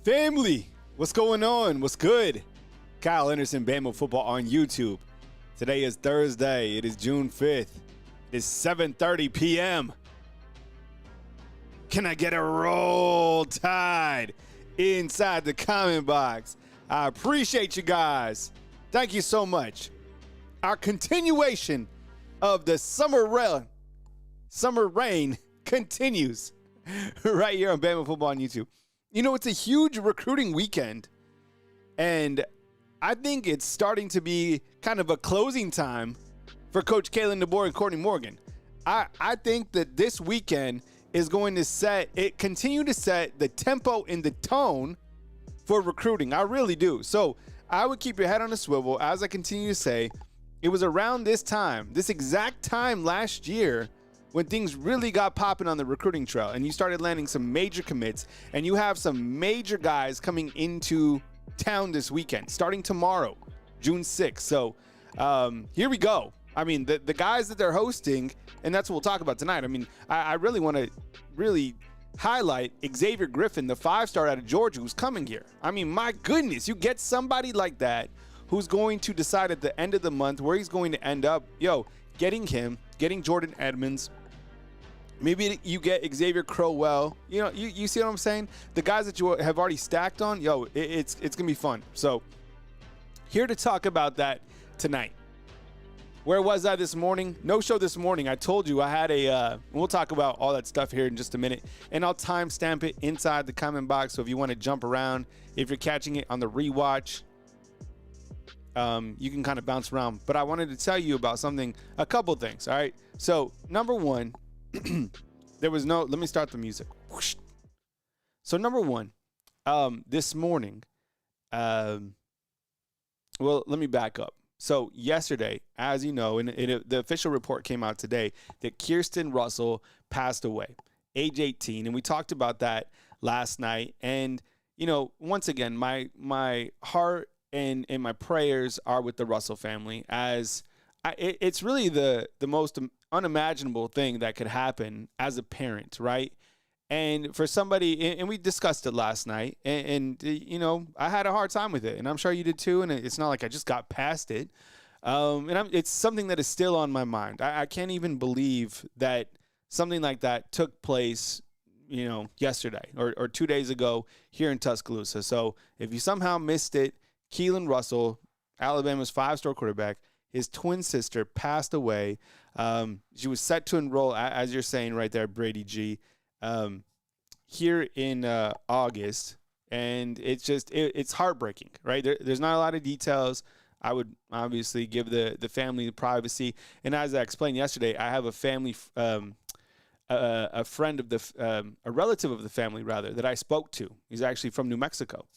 Family, what's going on? What's good? Kyle Anderson, Bama Football on YouTube. Today is Thursday. It is June 5th. It is 7:30 p.m. Can I get a roll tide inside the comment box? I appreciate you guys. Thank you so much. Our continuation of the summer rain continues right here on Bama Football on YouTube. You know, it's a huge recruiting weekend, and I think it's starting to be kind of a closing time for Coach Kalen Deboer and Courtney Morgan. I think that this weekend is going to continue to set the tempo and the tone for recruiting. I really do. So I would keep your head on a swivel. As I continue to say, it was around this exact time last year, when things really got popping on the recruiting trail and you started landing some major commits, and you have some major guys coming into town this weekend, starting tomorrow, June 6th. So here we go. I mean, the guys that they're hosting, and that's what we'll talk about tonight. I mean, I really want to highlight Xavier Griffin, the 5-star out of Georgia, who's coming here. I mean, my goodness, you get somebody like that who's going to decide at the end of the month where he's going to end up. Getting Jordan Edmonds. Maybe you get Xavier Crowell. You see what I'm saying? The guys that you have already stacked on, it's going to be fun. So here to talk about that tonight. Where was I this morning? No show this morning. I told you I had we'll talk about all that stuff here in just a minute. And I'll timestamp it inside the comment box. So if you want to jump around, if you're catching it on the rewatch, you can kind of bounce around. But I wanted to tell you about a couple things. All right. So number one, let me start the music. Whoosh. So number one, this morning, let me back up. So yesterday, as you know, and the official report came out today that Kirsten Russell passed away, age 18. And we talked about that last night. And, once again, my heart and my prayers are with the Russell family, as it's really the most unimaginable thing that could happen as a parent, right? And for somebody, and we discussed it last night, and I had a hard time with it, and I'm sure you did too, and it's not like I just got past it. It's something that is still on my mind. I can't even believe that something like that took place, yesterday or 2 days ago here in Tuscaloosa. So if you somehow missed it, Kalen Russell, Alabama's 5-star quarterback, his twin sister passed away. She was set to enroll, as you're saying right there, Brady G, here in August. And it's heartbreaking, right? There's not a lot of details. I would obviously give the family the privacy. And as I explained yesterday, I have a family, a friend of a relative of the family, rather, that I spoke to. He's actually from New Mexico.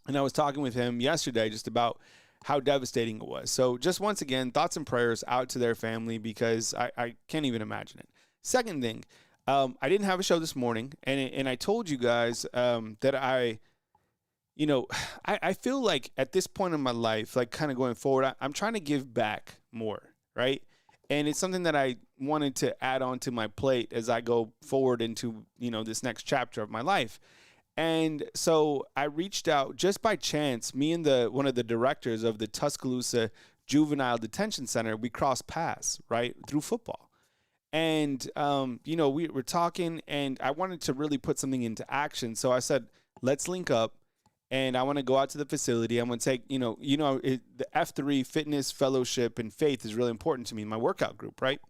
And I was talking with him yesterday just about how devastating it was. So just once again, thoughts and prayers out to their family, because I can't even imagine it. Second thing, I didn't have a show this morning, and I told you guys that I feel like at this point in my life, like kind of going forward, I'm trying to give back more, right? And it's something that I wanted to add on to my plate as I go forward into, this next chapter of my life. And so I reached out just by chance. Me and one of the directors of the Tuscaloosa Juvenile Detention Center, we crossed paths, right, through football. And, we were talking, and I wanted to really put something into action. So I said, let's link up, and I want to go out to the facility. I'm going to take, the F3 Fitness Fellowship and Faith is really important to me in my workout group, right?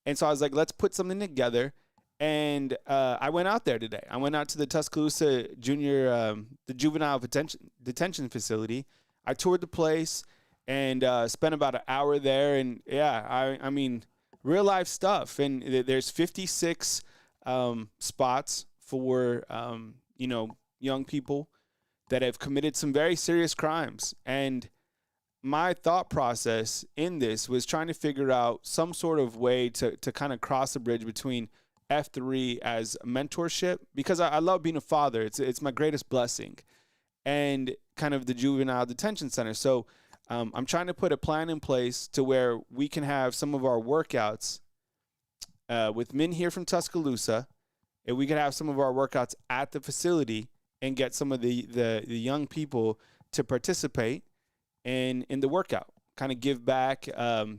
And so I was like, let's put something together. And I went out there today. I went out to the Tuscaloosa the Juvenile Detention Facility. I toured the place and spent about an hour there. And yeah, I mean, real life stuff. And there's 56 spots for young people that have committed some very serious crimes. And my thought process in this was trying to figure out some sort of way to kind of cross the bridge between F3 as mentorship, because I love being a father. It's my greatest blessing, and kind of the Juvenile Detention Center. So I'm trying to put a plan in place to where we can have some of our workouts with men here from Tuscaloosa, and we can have some of our workouts at the facility and get some of the young people to participate in the workout, kind of give back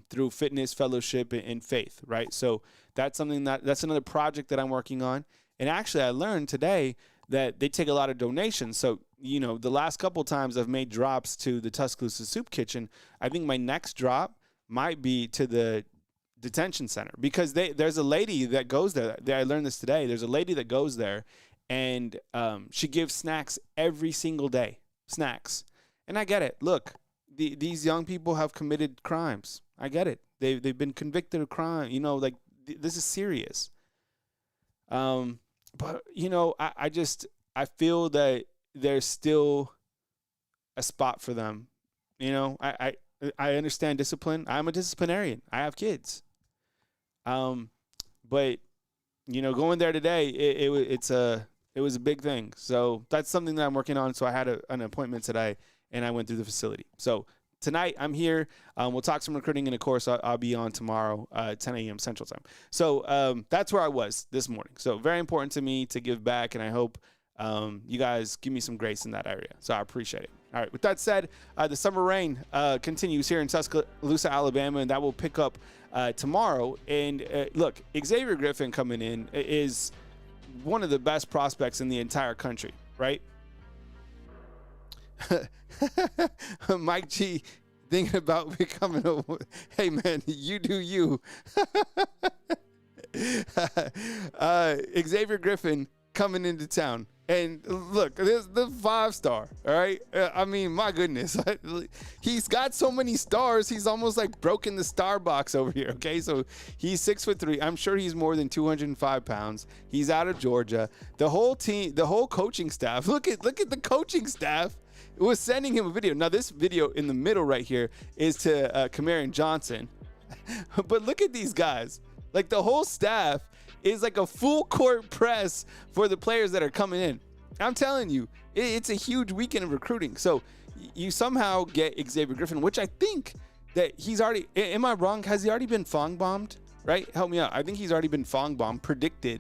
through fitness, fellowship, and faith, right? So that's another project that I'm working on. And actually, I learned today that they take a lot of donations. So, the last couple times I've made drops to the Tuscaloosa Soup Kitchen, I think my next drop might be to the detention center, because there's a lady that goes there. I learned this today. There's a lady that goes there, and she gives snacks every single day. Snacks. And I get it. Look, these young people have committed crimes. I get it. They've been convicted of crime. This is serious. But I feel that there's still a spot for them. I understand discipline. I'm a disciplinarian. I have kids. But going there today, it was a big thing. So that's something that I'm working on. So I had an appointment today, and I went through the facility. So tonight I'm here. We'll talk some recruiting, and of course I'll be on tomorrow, 10 a.m. Central Time. So that's where I was this morning. So very important to me to give back, and I hope you guys give me some grace in that area. So I appreciate it. All right. With that said, the summer rain continues here in Tuscaloosa, Alabama, and that will pick up tomorrow. And look, Xavier Griffin coming in is one of the best prospects in the entire country, right? Mike G thinking about becoming hey man, you do you. Xavier Griffin coming into town. And look, there's the 5-star, all right? I mean, my goodness. He's got so many stars, he's almost like broken the star box over here, okay? So he's 6'3". I'm sure he's more than 205 pounds. He's out of Georgia. The whole team, the whole coaching staff, look at the coaching staff was sending him a video. Now, this video in the middle right here is to Kalen Johnson. But look at these guys. Like, the whole staff is like a full court press for the players that are coming in. I'm telling you, it's a huge weekend of recruiting. So you somehow get Xavier Griffin, which I think that he's already, am I wrong? Has he already been Fong bombed? Right? Help me out. I think he's already been Fong bombed, predicted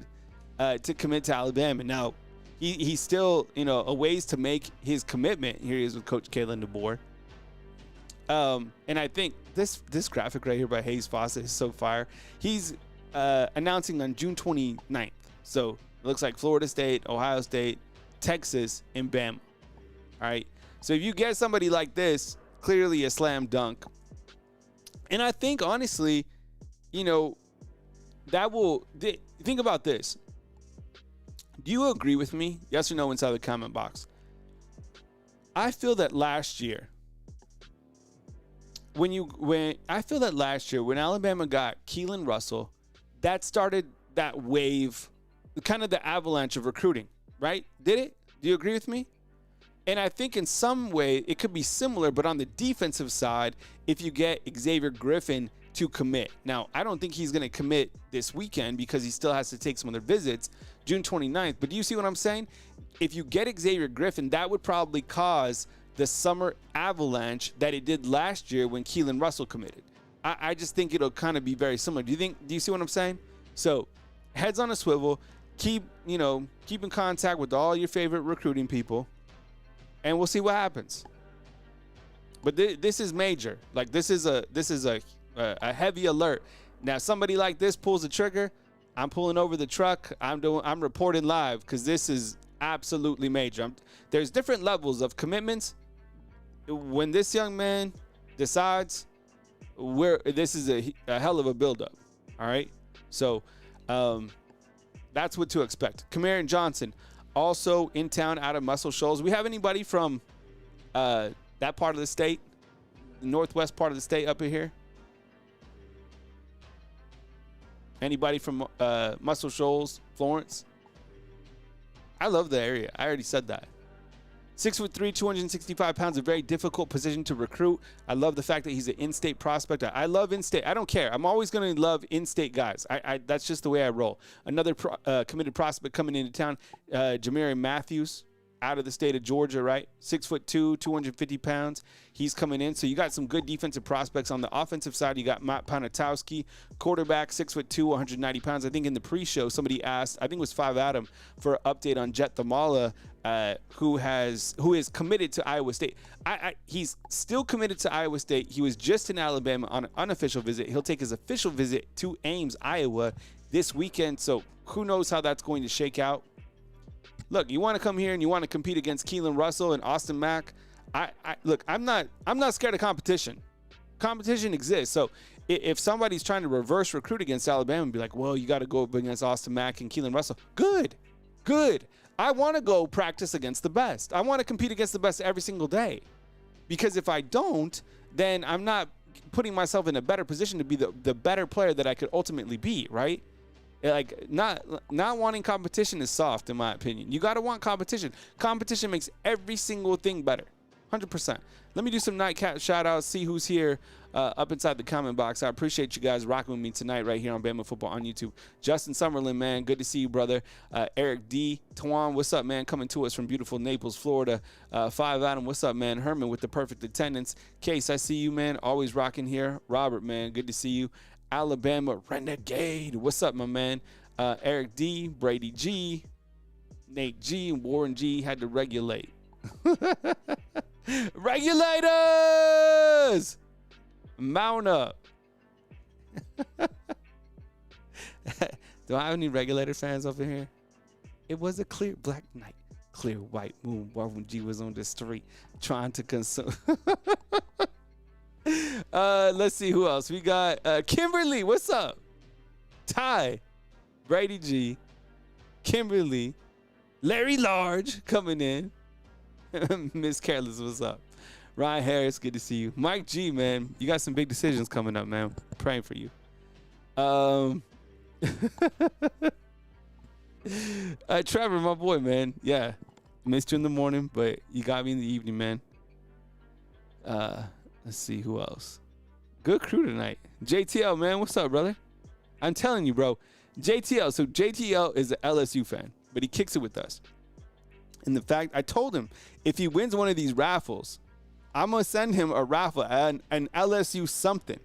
to commit to Alabama. Now, he's still, a ways to make his commitment. Here he is with Coach Kalen Deboer. And I think this graphic right here by Hayes Fawcett is so fire. He's announcing on June 29th. So it looks like Florida State, Ohio State, Texas, and Bama. All right. So if you get somebody like this, clearly a slam dunk. And I think, honestly, that will think about this. Do you agree with me? Yes or no inside the comment box. I feel that last year, when Alabama got Keelan Russell, that started that wave, kind of the avalanche of recruiting, right? Did it? Do you agree with me? And I think in some way it could be similar, but on the defensive side, if you get Xavier Griffin to commit. Now, I don't think he's going to commit this weekend because he still has to take some other visits, June 29th. But do you see what I'm saying? If you get Xavier Griffin, that would probably cause the summer avalanche that it did last year when Keelan Russell committed. I just think it'll kind of be very similar. Do you see what I'm saying? So heads on a swivel, keep in contact with all your favorite recruiting people, and we'll see what happens. But this is major. Like, this is a heavy alert. Now, somebody like this pulls the trigger, I'm pulling over the truck. I'm reporting live, because this is absolutely major. There's different levels of commitments. When this young man decides, this is a hell of a buildup. All right. So that's what to expect. Kalen Johnson, also in town out of Muscle Shoals. We have anybody from that part of the state, the northwest part of the state up in here? Anybody from Muscle Shoals, Florence? I love the area. I already said that. 6'3", 265 pounds, a very difficult position to recruit. I love the fact that he's an in-state prospect. I love in-state. I don't care. I'm always going to love in-state guys. That's just the way I roll. Another committed prospect coming into town, Jamari Matthews. out of the state of Georgia, right? 6'2", 250 pounds. He's coming in. So you got some good defensive prospects. On the offensive side, you got Matt Panatowski, quarterback, 6'2", 190 pounds. I think in the pre-show, somebody asked, I think it was 5 Adam, for an update on Jet Thamala, who is committed to Iowa State. He's still committed to Iowa State. He was just in Alabama on an unofficial visit. He'll take his official visit to Ames, Iowa this weekend. So who knows how that's going to shake out. Look, you want to come here and you want to compete against Keelan Russell and Austin Mack. Look, I'm not scared of competition. Competition exists. So if somebody's trying to reverse recruit against Alabama and be like, well, you got to go up against Austin Mack and Keelan Russell. Good. I want to go practice against the best. I want to compete against the best every single day. Because if I don't, then I'm not putting myself in a better position to be the better player that I could ultimately be, right? Like, not wanting competition is soft, in my opinion. You got to want competition. Competition makes every single thing better. 100%. Let me do some nightcap shout-outs, see who's here up inside the comment box. I appreciate you guys rocking with me tonight right here on Bama Football on YouTube. Justin Summerlin, man, good to see you, brother. Eric D. Twan, what's up, man? Coming to us from beautiful Naples, Florida. 5 Adam, what's up, man? Herman with the perfect attendance. Case, I see you, man. Always rocking here. Robert, man, good to see you. Alabama Renegade. What's up, my man? Eric D, Brady G, Nate G, and Warren G had to regulate. Regulators! Mount up. Do I have any regulator fans over here? It was a clear black night, clear white moon. Warren G was on the street trying to consume. Let's see who else. We got Kimberly. What's up? Ty, Brady G, Kimberly, Larry Large coming in. Miss Careless, what's up? Ryan Harris, good to see you. Mike G, man, you got some big decisions coming up, man. Praying for you. Trevor, my boy, man. Yeah, missed you in the morning, but you got me in the evening, man. Let's see who else. Good crew tonight. JTL, man, what's up, brother? I'm telling you, bro. JTL. So JTL is an LSU fan, but he kicks it with us. And the fact, I told him, if he wins one of these raffles, I'm going to send him a raffle, an LSU something.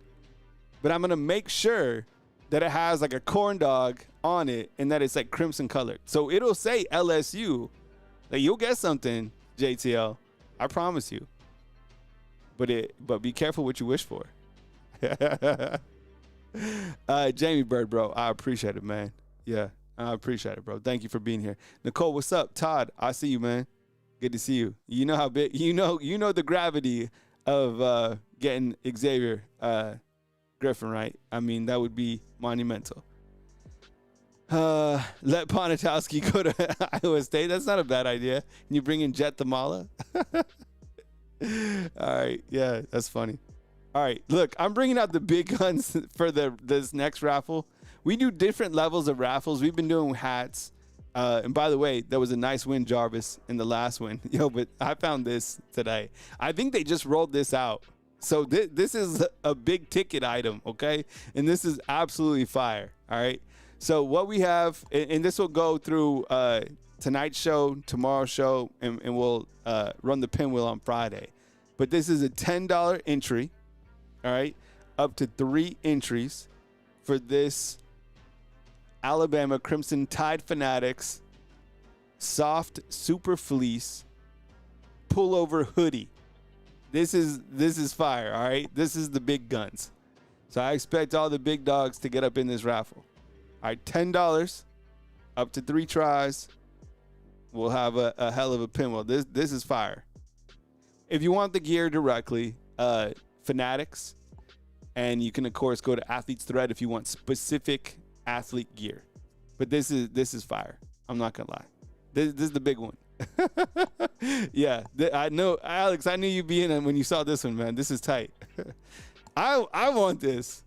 But I'm going to make sure that it has like a corn dog on it and that it's like crimson colored. So it'll say LSU. Like, you'll get something, JTL. I promise you. But be careful what you wish for. Jamie Bird, bro. I appreciate it, man. Yeah, I appreciate it, bro. Thank you for being here. Nicole, what's up? Todd, I see you, man. Good to see you. You know how big, you know the gravity of getting Xavier Griffin, right? I mean, that would be monumental. Let Ponatowski go to Iowa State. That's not a bad idea. And you bring in Jet Thamala. All right. Yeah, that's funny. All right. Look, I'm bringing out the big guns for this next raffle. We do different levels of raffles. We've been doing hats. And by the way, there was a nice win, Jarvis, in the last win. But I found this today. I think they just rolled this out. So this is a big ticket item, okay? And this is absolutely fire, all right? So what we have, and this will go through tonight's show, tomorrow's show, and we'll run the pinwheel on Friday. But this is a $10 entry, all right? Up to 3 entries for this Alabama Crimson Tide Fanatics soft super fleece pullover hoodie. This is fire, all right? This is the big guns. So I expect all the big dogs to get up in this raffle. All right, $10, up to 3 tries. We'll have a hell of a pinwheel. This is fire. If you want the gear directly, Fanatics, and you can of course go to Athlete's Thread if you want specific athlete gear. But this is fire. I'm not gonna lie. This is the big one. Yeah, I know, Alex. I knew you'd be in it when you saw this one, man. This is tight. I want this.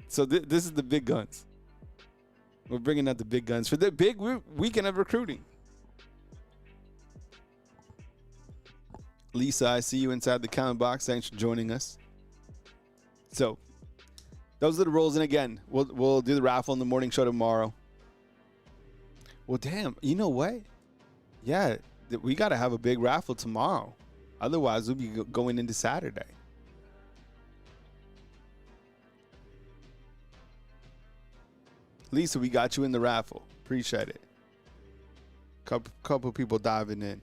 So this is the big guns. We're bringing out the big guns for the big weekend of recruiting. Lisa, I see you inside the comment box. Thanks for joining us. So those are the rules. And again, we'll do the raffle in the morning show tomorrow. Well, damn. You know what? Yeah, we got to have a big raffle tomorrow. Otherwise, we'll be going into Saturday. Lisa, we got you in the raffle. Appreciate it. Couple people diving in.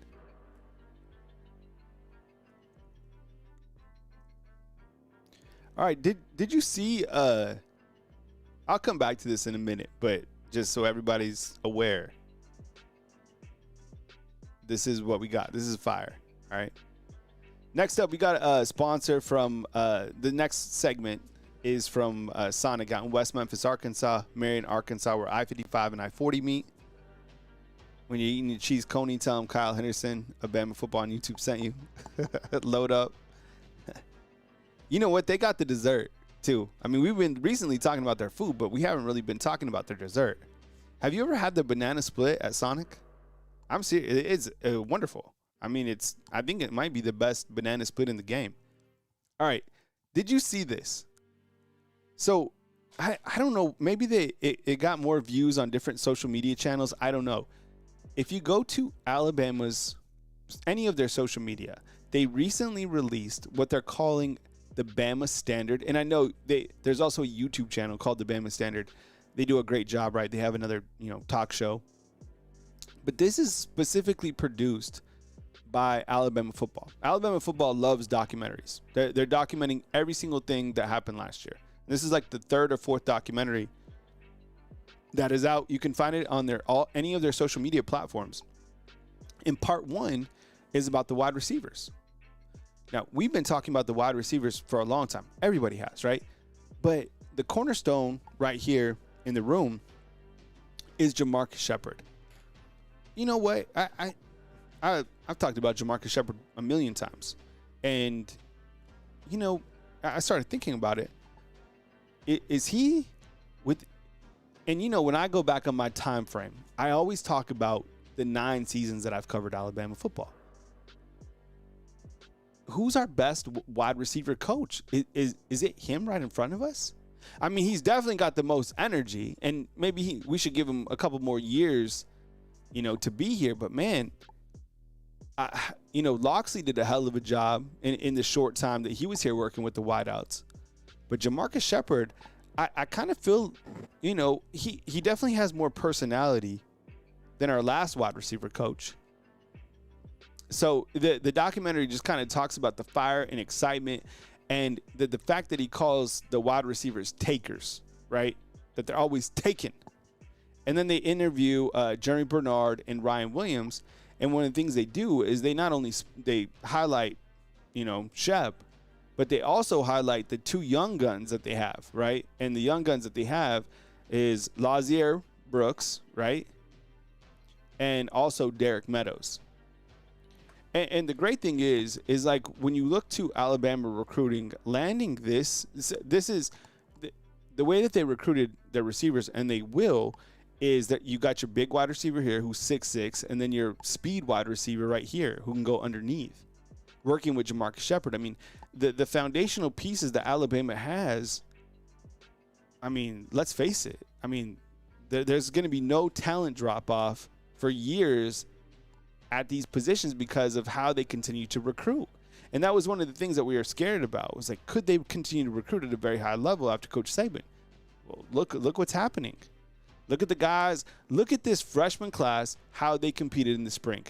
All right, did you see I'll come back to this in a minute, but just so everybody's aware. This is what we got. This is fire. All right. Next up, we got a sponsor from the next segment is from Sonic out in West Memphis, Arkansas, Marion, Arkansas, where I-55 and I-40 meet. When you're eating your cheese coney, tell them Kyle Henderson of Bama Football on YouTube sent you. Load up. You know what? They got the dessert, too. I mean, we've been recently talking about their food, but we haven't really been talking about their dessert. Have you ever had the banana split at Sonic? I'm serious. It's wonderful. I mean, I think it might be the best banana split in the game. All right. Did you see this? So, I don't know. Maybe it got more views on different social media channels. I don't know. If you go to Alabama's, any of their social media, they recently released what they're calling the Bama Standard. And I know there's also a YouTube channel called the Bama Standard. They do a great job, right? They have another, talk show. But this is specifically produced by Alabama football. Alabama football loves documentaries. They're documenting every single thing that happened last year. This is like the third or fourth documentary that is out. You can find it on any of their social media platforms. And part one is about the wide receivers. Now, we've been talking about the wide receivers for a long time. Everybody has, right? But the cornerstone right here in the room is Jamarcus Shepard. You know what? I've talked about Jamarcus Shepard a million times. And, I started thinking about it. Is he with... And, when I go back on my time frame, I always talk about the 9 seasons that I've covered Alabama football. Who's our best wide receiver coach? Is it him right in front of us? I mean, he's definitely got the most energy, and maybe we should give him a couple more years, to be here. But, man, Loxley did a hell of a job in the short time that he was here working with the wideouts. But Jamarcus Shepard, I kind of feel, he definitely has more personality than our last wide receiver coach. So the documentary just kind of talks about the fire and excitement and the fact that he calls the wide receivers takers, right? That they're always taken. And then they interview Jeremy Bernard and Ryan Williams. And one of the things they do is they not only they highlight, Shep, but they also highlight the 2 young guns that they have, right? And the young guns that they have is Lazier Brooks, right? And also Derek Meadows. And the great thing is like when you look to Alabama recruiting, landing this is the way that they recruited their receivers, and they will, is that you got your big wide receiver here who's 6'6", and then your speed wide receiver right here who can go underneath, working with Jamarcus Shepard. I mean, the foundational pieces that Alabama has, I mean, let's face it. I mean, there's going to be no talent drop-off for years at these positions because of how they continue to recruit. And that was one of the things that we were scared about. Was like, could they continue to recruit at a very high level after Coach Saban? Well, look what's happening. Look at the guys. Look at this freshman class, how they competed in the spring.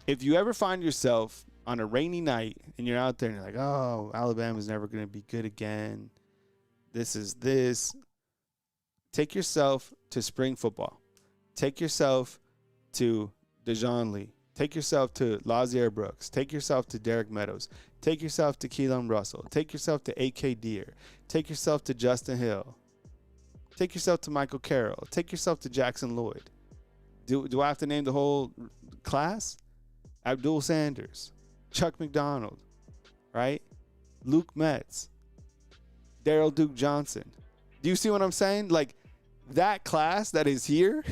If you ever find yourself on a rainy night and you're out there and you're like, oh, Alabama's never going to be good again. This. Take yourself to spring football. Take yourself to Dejon Lee. Take yourself to Lazier Brooks. Take yourself to Derek Meadows. Take yourself to Keelan Russell. Take yourself to A.K. Deere. Take yourself to Justin Hill. Take yourself to Michael Carroll. Take yourself to Jackson Lloyd. Do I have to name the whole class? Abdul Sanders, Chuck McDonald, right? Luke Metz, Daryl Duke Johnson. Do you see what I'm saying? Like, that class that is here,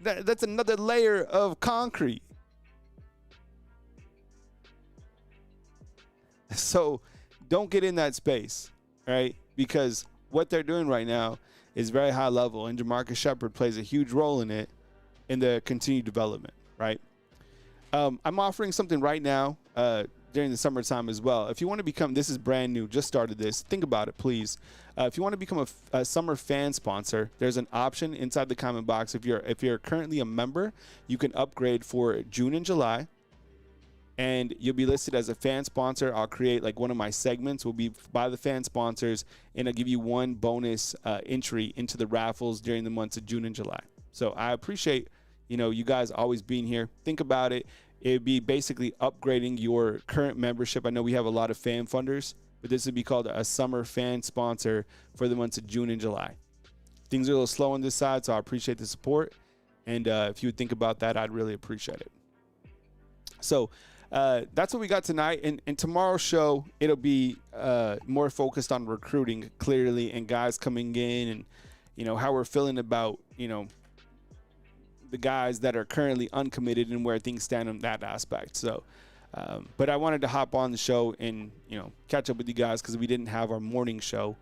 that's another layer of concrete. So don't get in that space, right? Because what they're doing right now is very high level, and Jamarcus Shepard plays a huge role in it. in the continued development, right? I'm offering something right now during the summertime as well. If you want to become, this is brand new, just started this, think about it, please. If you want to become a summer fan sponsor, there's an option inside the comment box. If you're currently a member, you can upgrade for June and July, and you'll be listed as a fan sponsor. I'll create like one of my segments will be by the fan sponsors, and I'll give you one bonus entry into the raffles during the months of June and July. So I appreciate, you guys always being here. Think about it. It'd be basically upgrading your current membership. I know we have a lot of fan funders, but this would be called a summer fan sponsor for the months of June and July. Things are a little slow on this side, so I appreciate the support. And if you would think about that, I'd really appreciate it. So that's what we got tonight. And tomorrow's show, it'll be more focused on recruiting clearly and guys coming in and, how we're feeling about, the guys that are currently uncommitted and where things stand on that aspect. So, but I wanted to hop on the show and, catch up with you guys because we didn't have our morning show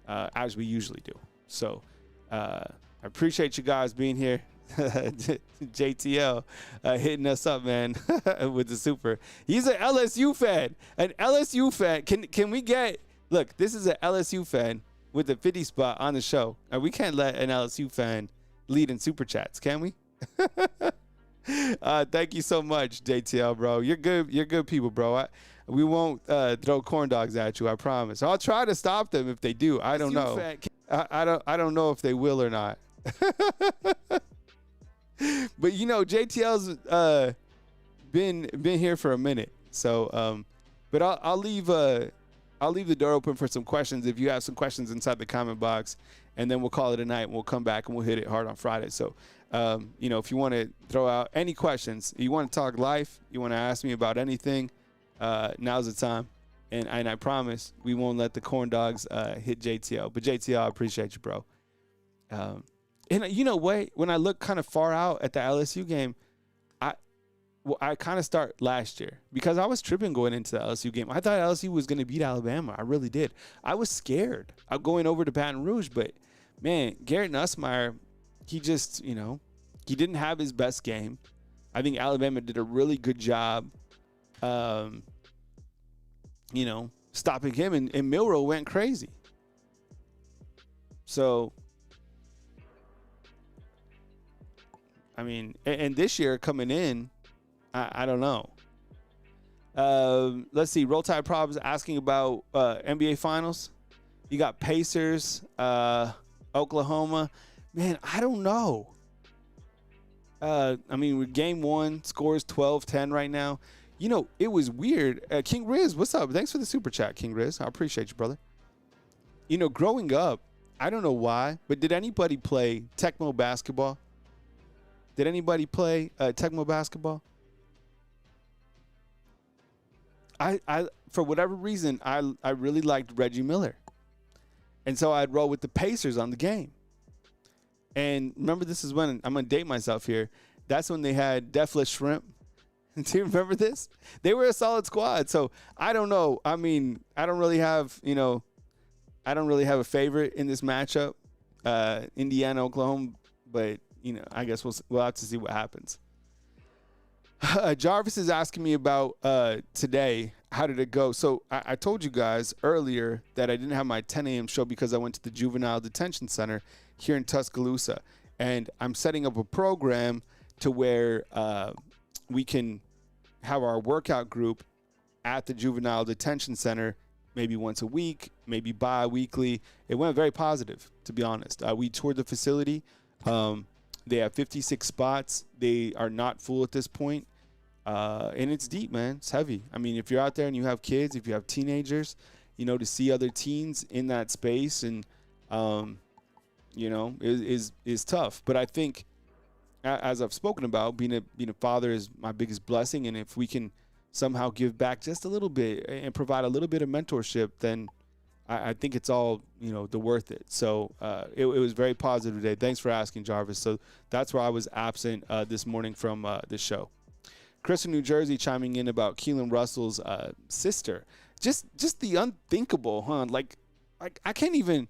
as we usually do. So I appreciate you guys being here. JTL hitting us up, man, with the super. He's an LSU fan. An LSU fan. Can we get, look, this is an LSU fan with the 50 spot on the show. We can't let an LSU fan lead in super chats, can we? Thank you so much, JTL, bro. You're good people, bro. We won't throw corn dogs at you, I promise. I'll try to stop them if they do. I don't know. I don't know if they will or not. But JTL's been here for a minute. So but I'll leave the door open for some questions if you have some questions inside the comment box, and then we'll call it a night and we'll come back and we'll hit it hard on Friday. So if you want to throw out any questions, you want to talk life, you want to ask me about anything, now's the time. And I promise we won't let the corn dogs hit JTL. But JTL, I appreciate you, bro. And you know what? When I look kind of far out at the LSU game, I kind of start last year because I was tripping going into the LSU game. I thought LSU was going to beat Alabama. I really did. I was scared of going over to Baton Rouge, but man, Garrett Nussmeier, he just, he didn't have his best game. I think Alabama did a really good job, stopping him, and Milroe went crazy. So, I mean, and this year coming in, I don't know. Let's see. Roll Tide Probs asking about NBA Finals. You got Pacers, Oklahoma. Man, I don't know. With game one, scores 12-10 right now. It was weird. King Riz, what's up? Thanks for the super chat, King Riz. I appreciate you, brother. Growing up, I don't know why, but did anybody play Tecmo basketball? Did anybody play Tecmo basketball? I for whatever reason, I really liked Reggie Miller. And so I'd roll with the Pacers on the game. And remember, this is when, I'm going to date myself here, that's when they had Deathless Shrimp. Do you remember this? They were a solid squad. So I don't know. I mean, I don't really have a favorite in this matchup, Indiana, Oklahoma, but I guess we'll have to see what happens. Jarvis is asking me about today. How did it go? So I told you guys earlier that I didn't have my 10 a.m. show because I went to the Juvenile Detention Center here in Tuscaloosa. And I'm setting up a program to where we can have our workout group at the Juvenile Detention Center maybe once a week, maybe bi-weekly. It went very positive, to be honest. We toured the facility. They have 56 spots. They are not full at this point. And it's deep, man. It's heavy. I mean, if you're out there and you have kids, if you have teenagers, to see other teens in that space and, is tough. But I think, as I've spoken about, being a father is my biggest blessing. And if we can somehow give back just a little bit and provide a little bit of mentorship, then I think it's all, the worth it. So it was very positive today. Thanks for asking, Jarvis. So that's where I was absent this morning from this show. Chris in New Jersey chiming in about Keelan Russell's sister. Just the unthinkable, huh? Like I can't even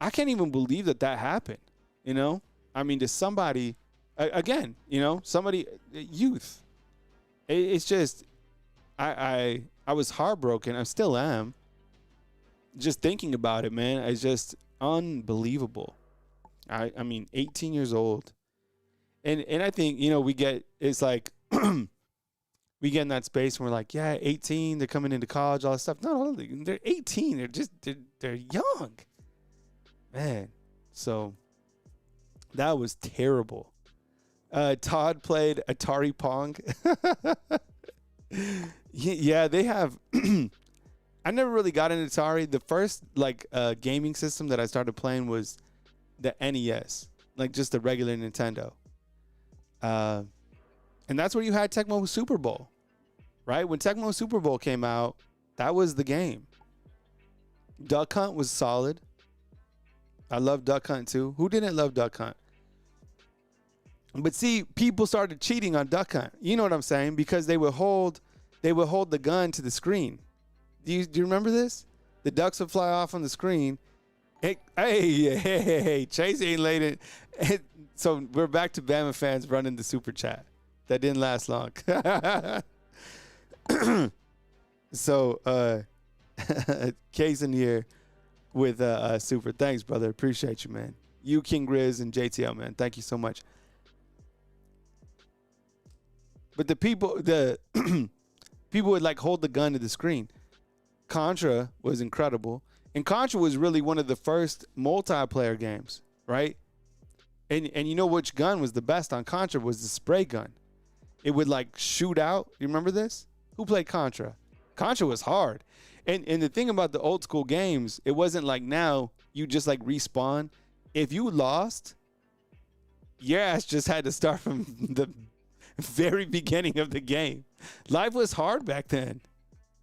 believe that happened. I mean, to somebody, Again, somebody youth. It's just I was heartbroken. I still am. Just thinking about it, man. It's just unbelievable. I mean, 18 years old, and I think it's like we get in that space and we're like, yeah, 18, they're coming into college, all that stuff. No, they're 18. They're young, man. So that was terrible. Todd played Atari Pong. Yeah, they have. I never really got into Atari. The first gaming system that I started playing was the NES, like just the regular Nintendo. And that's where you had Tecmo Super Bowl, right? When Tecmo Super Bowl came out, that was the game. Duck Hunt was solid. I love Duck Hunt too. Who didn't love Duck Hunt? But see, people started cheating on Duck Hunt. You know what I'm saying? Because they would hold the gun to the screen. Do you remember this? The ducks would fly off on the screen. Hey, Chase ain't late it. So we're back to Bama fans running the super chat. That didn't last long. So Case in here with super. Thanks, brother. Appreciate you, man. You, King Grizz, and JTL, man. Thank you so much. But the people would hold the gun to the screen. Contra was incredible. And Contra was really one of the first multiplayer games, right? And you know which gun was the best on Contra was the spray gun. It would shoot out. You remember this? Who played Contra? Contra was hard. And the thing about the old school games, it wasn't like now you just respawn. If you lost, your ass just had to start from the very beginning of the game. Life was hard back then.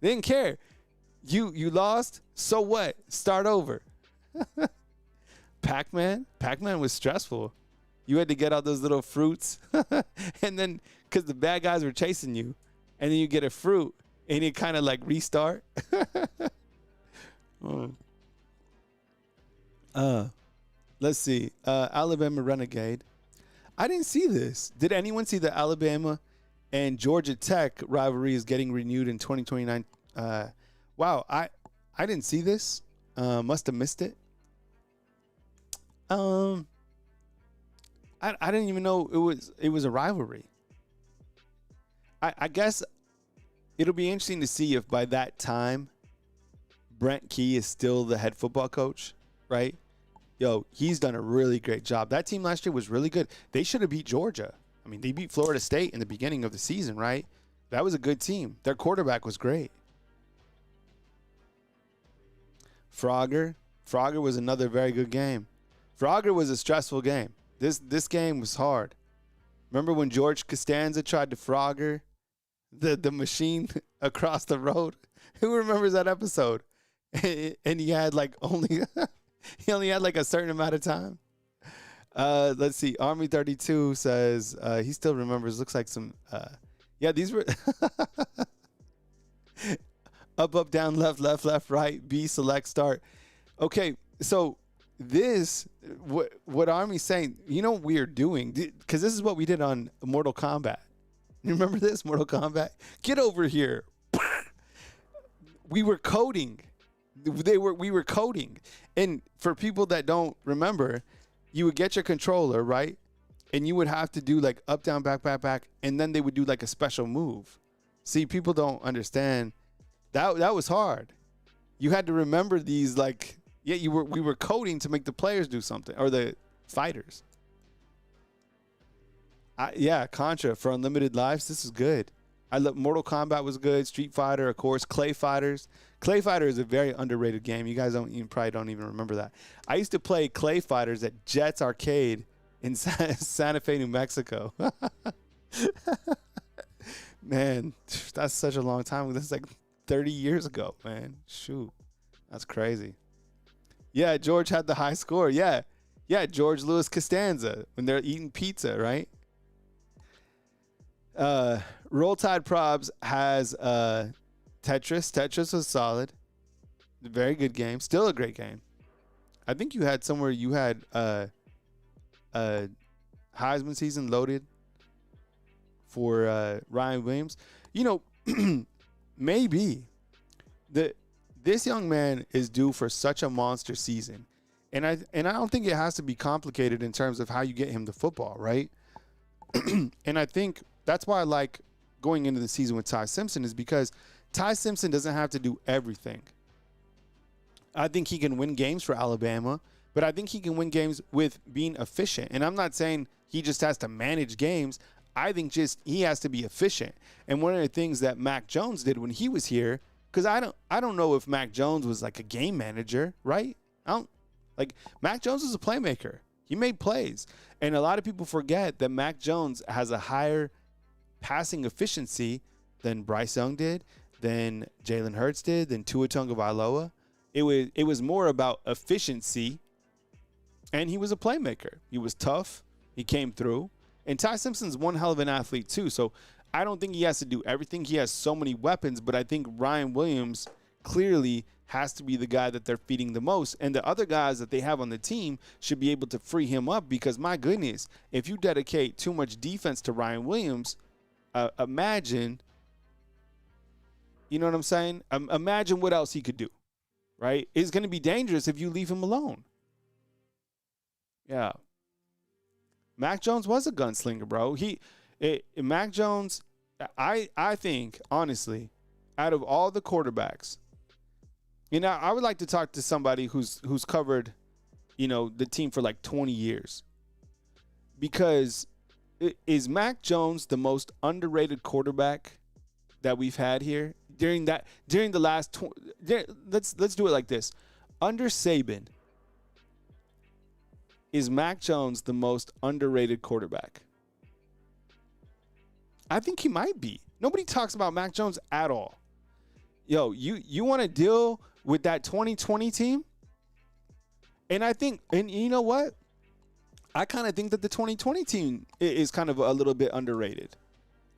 They didn't care. You lost, so what? Start over. Pac-Man was stressful. You had to get out those little fruits. And then, because the bad guys were chasing you, and then you get a fruit, and you kind of restart. Let's see. Alabama Renegade. I didn't see this. Did anyone see the Alabama and Georgia Tech rivalry is getting renewed in 2029? Wow, I didn't see this. Must have missed it. I didn't even know it was a rivalry. I guess it'll be interesting to see if by that time Brent Key is still the head football coach, right? Yo, he's done a really great job. That team last year was really good. They should have beat Georgia. I mean, they beat Florida State in the beginning of the season, right? That was a good team. Their quarterback was great. Frogger was another very good game. Frogger was a stressful game. This game was hard. Remember when George Costanza tried to Frogger the machine across the road? Who remembers that episode? And he had only he only had a certain amount of time. Let's see. Army 32 says he still remembers. Looks like some. Yeah, these were up, down, left, right. B, select, start. Okay, so what Army's saying, what we are doing, because this is what we did on Mortal Kombat. You remember this? Mortal Kombat? Get over here. We were coding. We were coding. And for people that don't remember, you would get your controller, right? And you would have to do up, down, back, and then they would do a special move. See, people don't understand. That was hard. You had to remember these we were coding to make the players do something, or the fighters. Contra for unlimited lives. This is good. I love Mortal Kombat was good. Street Fighter, of course. Clay Fighters. Clay Fighter is a very underrated game. You guys probably don't even remember that. I used to play Clay Fighters at Jets Arcade in Santa Fe, New Mexico. Man, that's such a long time. That's 30 years ago, man. Shoot. That's crazy. Yeah, George had the high score. Yeah, George Louis Costanza when they're eating pizza, right? Roll Tide Probs has Tetris. Tetris was solid. Very good game. Still a great game. I think you had somewhere I Heisman season loaded for Ryan Williams. You know, maybe this young man is due for such a monster season. And I don't think it has to be complicated in terms of how you get him the football, right? And I think that's why I like going into the season with Ty Simpson, is because Ty Simpson doesn't have to do everything. I think he can win games for Alabama, but I think he can win games with being efficient. And I'm not saying he just has to manage games. I think just he has to be efficient. And one of the things that Mac Jones did when he was here, because I don't know if Mac Jones was like a game manager, right? Mac Jones was a playmaker. He made plays. And a lot of people forget that Mac Jones has a higher passing efficiency than Bryce Young did, than Jalen Hurts did, than Tua Tagovailoa. It was more about efficiency, and he was a playmaker. He was tough. He came through. And Ty Simpson's one hell of an athlete too. So I don't think he has to do everything. He has so many weapons, but I think Ryan Williams clearly has to be the guy that they're feeding the most. And the other guys that they have on the team should be able to free him up, because my goodness, if you dedicate too much defense to Ryan Williams, imagine, you know what I'm saying? Imagine what else he could do, right? It's going to be dangerous if you leave him alone. Yeah. Mac Jones was a gunslinger, bro. Mac Jones, I think, honestly, out of all the quarterbacks, you know, I would like to talk to somebody who's covered, you know, the team for like 20 years. Because is Mac Jones the most underrated quarterback that we've had here during the last let's do it like this. Under Saban, is Mac Jones the most underrated quarterback? I think he might be. Nobody talks about Mac Jones at all. Yo, you want to deal with that 2020 team? And I think, and you know what? I kind of think that the 2020 team is kind of a little bit underrated.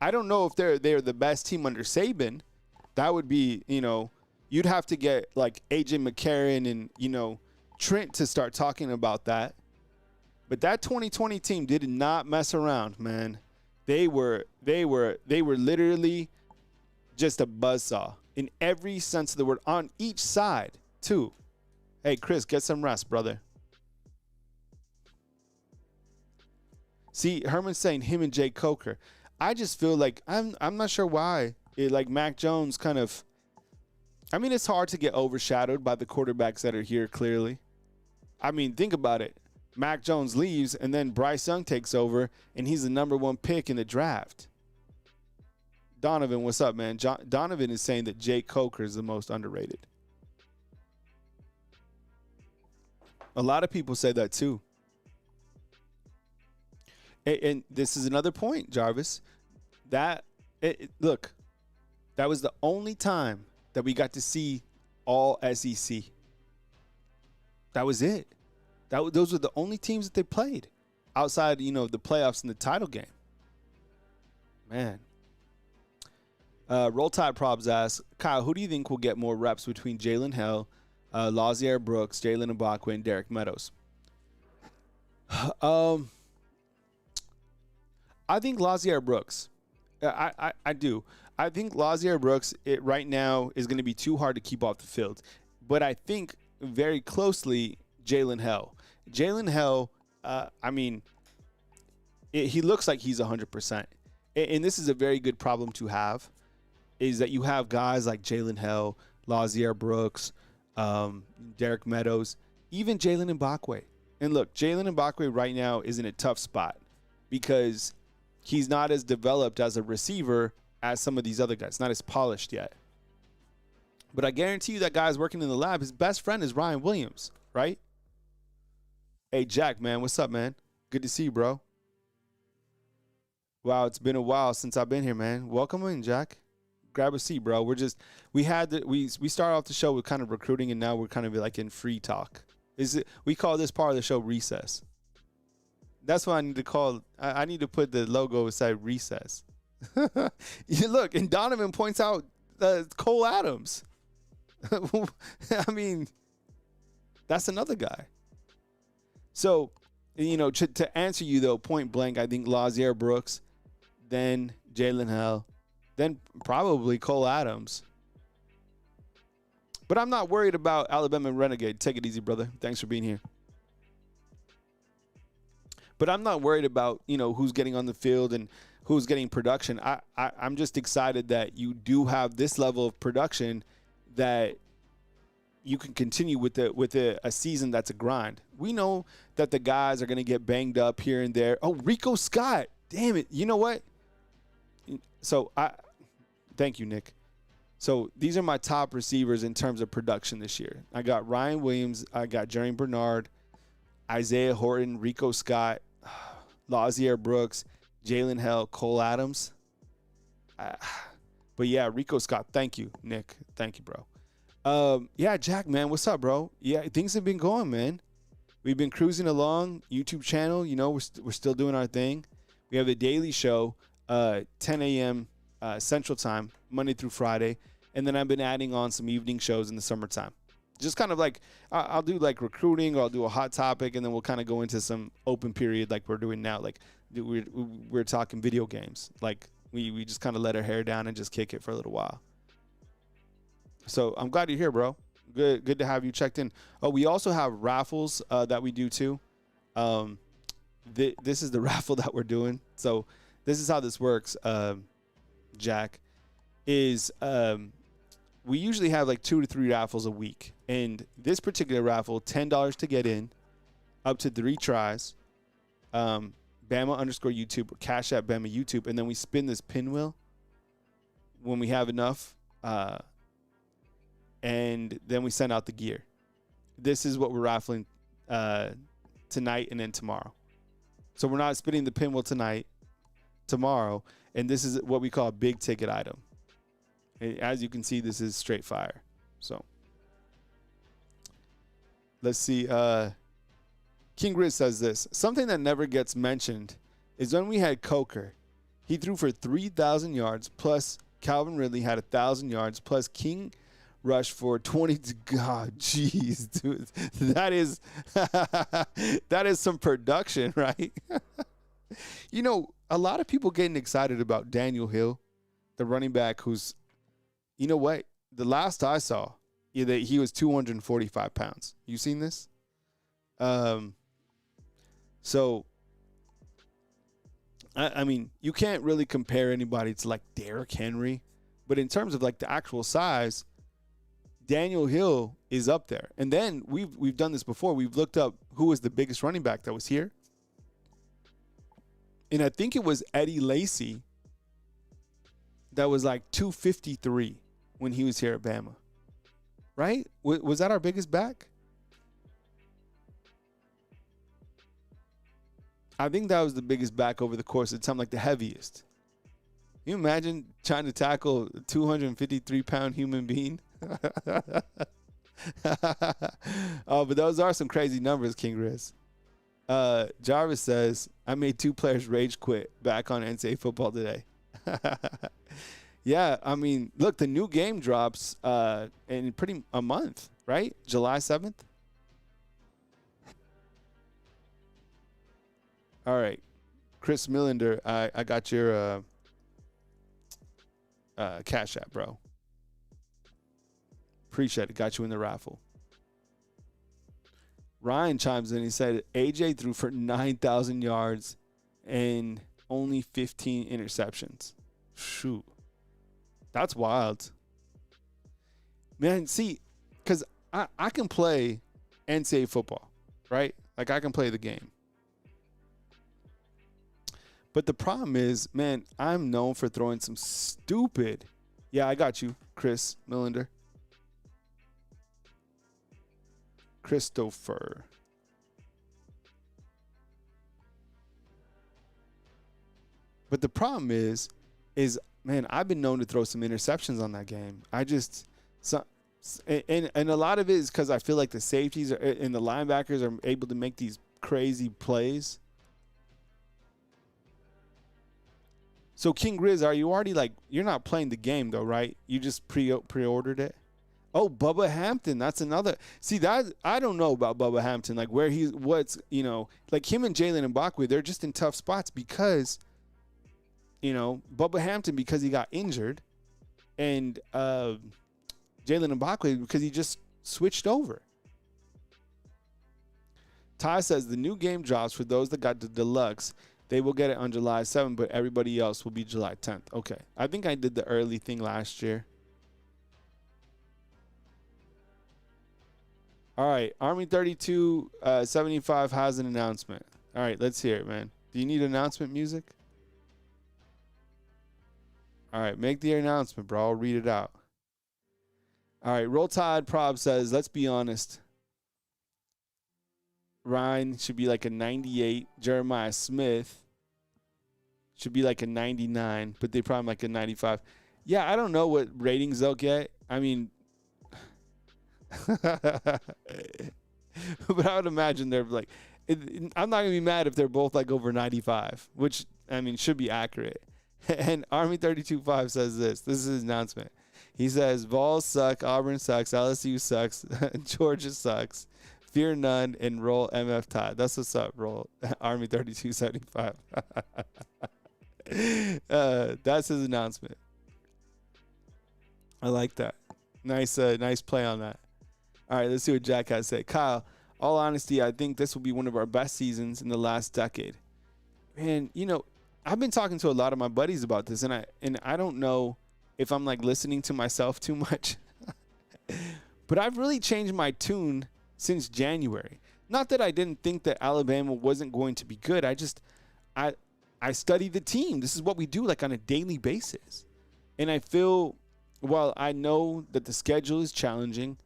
I don't know if they're the best team under Saban. That would be, you know, you'd have to get like AJ McCarron and, you know, Trent to start talking about that. But that 2020 team did not mess around, man. They were literally just a buzzsaw in every sense of the word on each side, too. Hey, Chris, get some rest, brother. See, Herman's saying him and Jay Coker. I just feel like I'm not sure why. Like Mac Jones kind of, I mean, it's hard to get overshadowed by the quarterbacks that are here, clearly. I mean, think about it. Mac Jones leaves, and then Bryce Young takes over, and he's the number one pick in the draft. Donovan, what's up, man? Donovan is saying that Jay Coker is the most underrated. A lot of people say that, too. And this is another point, Jarvis. Look, that was the only time that we got to see all SEC. That was it. Those were the only teams that they played outside, you know, the playoffs and the title game. Man. Roll Tide Probs asks, Kyle, who do you think will get more reps between Jalen Hill, Lazier Brooks, Jalen Mbakwe, and Derek Meadows? I think Lazier Brooks. I do. I think Lazier Brooks right now is going to be too hard to keep off the field. But I think very closely Jalen Hill. Jalen Hill, I mean, he looks like he's 100%. And this is a very good problem to have, is that you have guys like Jalen Hill, Lazier Brooks, Derek Meadows, even Jalen Mbakwe. And look, Jalen Mbakwe right now is in a tough spot because he's not as developed as a receiver as some of these other guys, not as polished yet. But I guarantee you that guy's working in the lab. His best friend is Ryan Williams, right? Hey, Jack, man, what's up, man? Good to see you, bro. Wow, it's been a while since I've been here, man. Welcome in, Jack. Grab a seat, bro. We started off the show with kind of recruiting, and now we're kind of like in free talk. We call this part of the show recess. That's what I need to call. I need to put the logo beside recess. Look, and Donovan points out Cole Adams. I mean, that's another guy. So to answer you though, point blank, I think Lazier Brooks, then Jalen Hell, then probably Cole Adams. But I'm not worried about Alabama Renegade. Take it easy, brother. Thanks for being here. But I'm not worried about, who's getting on the field and who's getting production. I'm just excited that you do have this level of production that you can continue with a season that's a grind. We know that the guys are going to get banged up here and there. Oh, Rico Scott. Damn it. You know what? So thank you, Nick. So these are my top receivers in terms of production this year. I got Ryan Williams. I got Jerry Bernard, Isaiah Horton, Rico Scott, Lazier Brooks, Jalen Hell, Cole Adams. But yeah, Rico Scott. Thank you, Nick. Thank you, bro. Yeah, Jack, man, what's up, bro? Yeah, things have been going, man. We've been cruising along. YouTube channel, we're still doing our thing. We have the daily show, 10 a.m. Central Time, Monday through Friday, and then I've been adding on some evening shows in the summertime. Just kind of like I'll do like recruiting, or I'll do a hot topic, and then we'll kind of go into some open period like we're doing now. Like we're talking video games. Like we just kind of let our hair down and just kick it for a little while. So I'm glad you're here, bro. Good to have you checked in. Oh, we also have raffles that we do too. This is the raffle that we're doing. So this is how this works, Jack, is we usually have like 2 to 3 raffles a week. And this particular raffle, $10 to get in, up to 3 tries, Bama_YouTube or Cash App Bama YouTube. And then we spin this pinwheel when we have enough. And then we send out the gear. This is what we're raffling tonight and then tomorrow. So we're not spinning the pinwheel tonight, tomorrow, and this is what we call a big ticket item. As you can see, this is straight fire. So let's see. King Grizz says this. Something that never gets mentioned is when we had Coker. He threw for 3,000 yards, plus Calvin Ridley had 1,000 yards, plus King Rush for 20. God, jeez, dude, that is some production, right? A lot of people getting excited about Daniel Hill, the running back who's, what? The last I saw, he was 245 pounds. You seen this? So, I mean, you can't really compare anybody to like Derrick Henry, but in terms of like the actual size, Daniel Hill is up there. And then we've done this before. We've looked up who was the biggest running back that was here. And I think it was Eddie Lacy that was like 253 when he was here at Bama. Right? Was that our biggest back? I think that was the biggest back over the course of time, like the heaviest. Can you imagine trying to tackle a 253-pound human being? But those are some crazy numbers, King Riz. Jarvis says, I made 2 players rage quit back on NCAA football today. Yeah, I mean, look, the new game drops in a month, right? July 7th. All right. Chris Millender, I got your Cash App, bro. Appreciate it. Got you in the raffle. Ryan chimes in. He said, AJ threw for 9,000 yards and only 15 interceptions. Shoot. That's wild. Man, see, because I can play NCAA football, right? Like, I can play the game. But the problem is, man, I'm known for throwing some stupid. Yeah, I got you, Chris Millender. Christopher. But the problem is, man, I've been known to throw some interceptions on that game. And a lot of it is because I feel like the safeties and the linebackers are able to make these crazy plays. So King Grizz, are you already like, you're not playing the game though, right? You just pre-ordered it? Oh, Bubba Hampton. That's another. See, that I don't know about Bubba Hampton. Like where he's, what's, like him and Jalen Mbakwe, they're just in tough spots because, Bubba Hampton because he got injured, and Jalen Mbakwe because he just switched over. Ty says the new game drops for those that got the deluxe. They will get it on July 7th, but everybody else will be July 10th. Okay. I think I did the early thing last year. All right. Army 3275 has an announcement. All right. Let's hear it, man. Do you need announcement music? All right. Make the announcement, bro. I'll read it out. All right. Roll Tide Prob says, let's be honest. Ryan should be like a 98. Jeremiah Smith should be like a 99, but they probably like a 95. Yeah, I don't know what ratings they'll get. I mean, but I would imagine they're like, I'm not going to be mad if they're both like over 95, which, I mean, should be accurate. And Army 32.5 says this. This is his announcement. He says, Vols suck, Auburn sucks, LSU sucks, Georgia sucks. Fear none and roll MF Tide. That's what's up, roll Army 3275. That's his announcement. I like that. Nice play on that. All right, let's see what Jack has to say. Kyle, all honesty, I think this will be one of our best seasons in the last decade. Man, I've been talking to a lot of my buddies about this, and I don't know if I'm like listening to myself too much. But I've really changed my tune since January. Not that I didn't think that Alabama wasn't going to be good. I study the team. This is what we do like on a daily basis. And I feel, while I know that the schedule is challenging,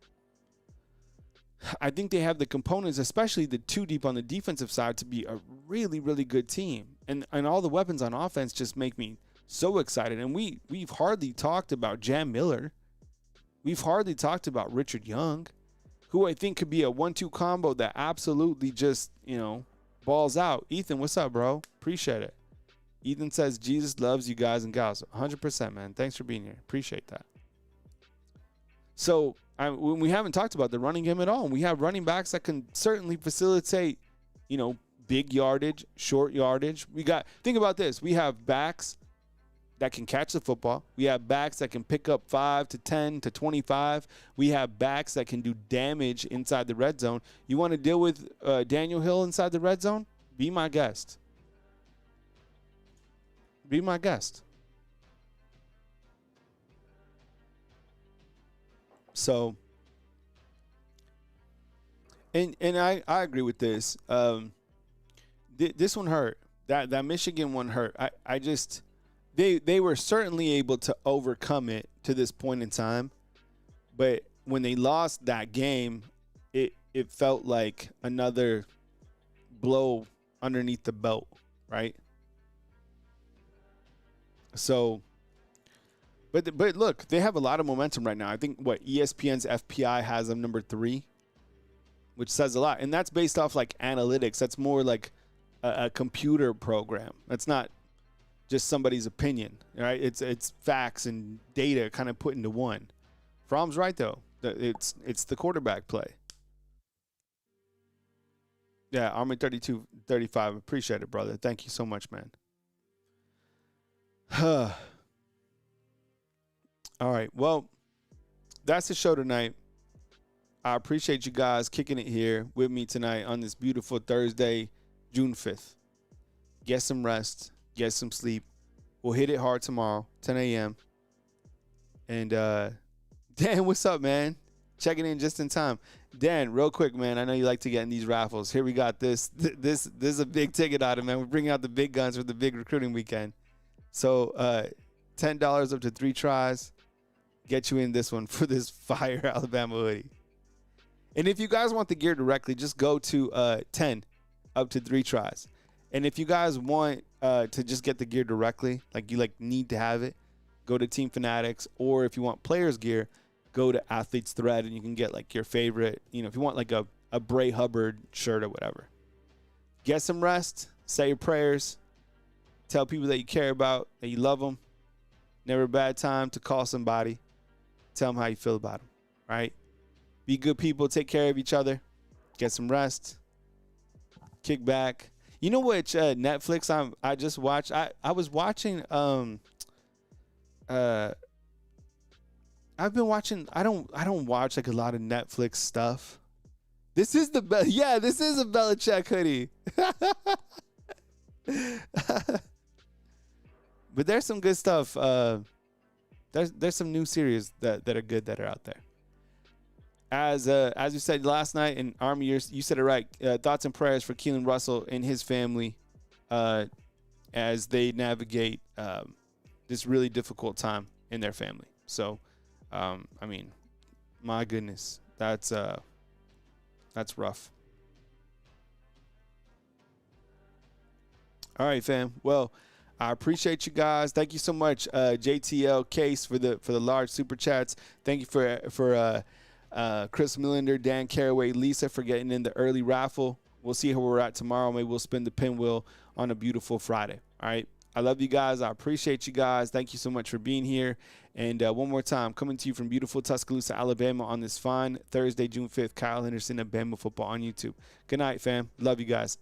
I think they have the components, especially the two deep on the defensive side, to be a really, really good team. And all the weapons on offense just make me so excited. And we've hardly talked about Jam Miller. We've hardly talked about Richard Young, who I think could be a 1-2 combo that absolutely just, balls out. Ethan, what's up, bro? Appreciate it. Ethan says, Jesus loves you guys and gals. 100%, man. Thanks for being here. Appreciate that. So when we haven't talked about the running game at all, and we have running backs that can certainly facilitate, big yardage, short yardage. Think about this. We have backs that can catch the football. We have backs that can pick up 5 to 10 to 25. We have backs that can do damage inside the red zone. You want to deal with Daniel Hill inside the red zone? Be my guest. Be my guest. So, and I agree with this. This one hurt. That Michigan one hurt. I just... They were certainly able to overcome it to this point in time, but when they lost that game, it felt like another blow underneath the belt, right? So, but look, they have a lot of momentum right now. I think ESPN's FPI has them number 3, which says a lot, and that's based off like analytics. That's more like a computer program. That's not just somebody's opinion, right? It's facts and data kind of put into one. Fromm's right though. It's the quarterback play. Yeah, Army 32-35. Appreciate it, brother. Thank you so much, man. All right. Well, that's the show tonight. I appreciate you guys kicking it here with me tonight on this beautiful Thursday, June 5th. Get some rest. Get some sleep. We'll hit it hard tomorrow, 10 a.m. And Dan, what's up, man? Checking in just in time. Dan, real quick, man. I know you like to get in these raffles. Here we got this. This is a big ticket item, man. We're bringing out the big guns for the big recruiting weekend. So $10 up to 3 tries. Get you in this one for this fire Alabama hoodie. And if you guys want the gear directly, just go to 10 up to 3 tries. And if you guys want to just get the gear directly, like you need to have it, go to Team Fanatics. Or if you want players gear, go to Athletes Thread and you can get like your favorite, if you want like a Bray Hubbard shirt or whatever. Get some rest, say your prayers, tell people that you care about, that you love them. Never a bad time to call somebody, tell them how you feel about them. right? Be good people. Take care of each other. Get some rest. Kick back. You know which Netflix I just watched? I was watching I've been watching I don't watch like a lot of Netflix stuff. This is this is a Belichick hoodie. But there's some good stuff. There's some new series that are good that are out there. As you said last night in Army, you said it right. Thoughts and prayers for Kalen Russell and his family as they navigate this really difficult time in their family. So, I mean, my goodness, that's rough. All right, fam. Well, I appreciate you guys. Thank you so much, JTL Case, for the large super chats. Thank you for Chris Millender, Dan Caraway, Lisa for getting in the early raffle. We'll see how we're at tomorrow. Maybe we'll spin the pinwheel on a beautiful Friday. All right. I love you guys. I appreciate you guys. Thank you so much for being here. And one more time, coming to you from beautiful Tuscaloosa, Alabama on this fine Thursday, June 5th, Kyle Henderson of Bama Football on YouTube. Good night, fam. Love you guys.